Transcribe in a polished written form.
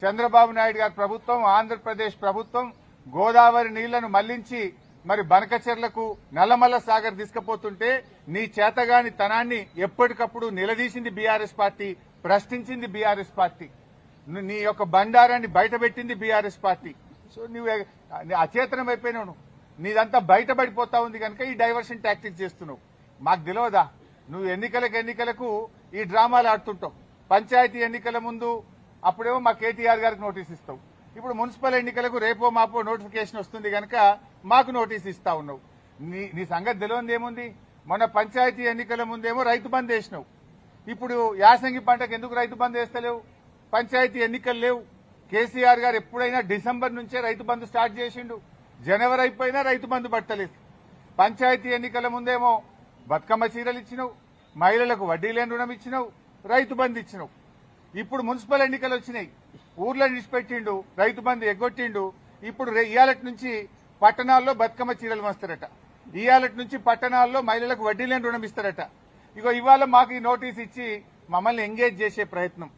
చంద్రబాబు నాయుడు గారి ప్రభుత్వం, ఆంధ్రప్రదేశ్ ప్రభుత్వం గోదావరి నీళ్లను మళ్లించి మరి బనకచెర్లకు నల్లమల్ల సాగర్ తీసుకుపోతుంటే నీ చేతగాని తనాన్ని ఎప్పటికప్పుడు నిలదీసింది బీఆర్ఎస్ పార్టీ, ప్రశ్నించింది బీఆర్ఎస్ పార్టీ, నీ యొక్క బండారాన్ని బయటపెట్టింది బీఆర్ఎస్ పార్టీ. సో నువ్వు అచేతనం అయిపోయినావు, నీదంతా బయటపడిపోతా ఉంది కనుక ఈ డైవర్షన్ టాక్టిక్స్ చేస్తున్నావు. మాకు తెలియదా? నువ్వు ఎన్నికలకు ఈ డ్రామాలు ఆడుతుంటావు. పంచాయతీ ఎన్నికల ముందు అప్పుడేమో మా కేటీఆర్ గారికి నోటీస్ ఇస్తావు, ఇప్పుడు మున్సిపల్ ఎన్నికలకు రేపో మాపో నోటిఫికేషన్ వస్తుంది కనుక మాకు నోటీస్ ఇస్తా ఉన్నావు. నీ సంగతి తెలియదు ఏముంది? మొన్న పంచాయతీ ఎన్నికల ముందేమో రైతు బంద్ వేసినావు, ఇప్పుడు యాసంగి పంటకు ఎందుకు రైతు బంద్ వేస్తలేవు? పంచాయతీ ఎన్నికలు లేవు. కేసీఆర్ గారు ఎప్పుడైనా డిసెంబర్ నుంచే రైతు బంద్ స్టార్ట్ చేసిండు, జనవరి అయిపోయినా రైతు బంద్ పట్టలేదు. పంచాయతీ ఎన్నికల ముందేమో బతుకమ్మ చీరలు ఇచ్చినావు, మహిళలకు వడ్డీ లేని రుణం ఇచ్చినావు, రైతు బంద్ ఇచ్చినావు. ఇప్పుడు మున్సిపల్ ఎన్నికలు వచ్చినాయి, ఊర్లో నిడిచిపెట్టిండు, రైతు బంద్ ఎగ్గొట్టిండు. ఇప్పుడు ఇయాలటి నుంచి పట్టణాల్లో బతుకమ్మ చీరలు వస్తారట, ఇయాలటి నుంచి పట్టణాల్లో మహిళలకు వడ్డీ లేని రుణం ఇస్తారట. ఇగో ఇవాళ మాకు ఈ నోటీస్ ఇచ్చి మమ్మల్ని ఎంగేజ్ చేసే ప్రయత్నం.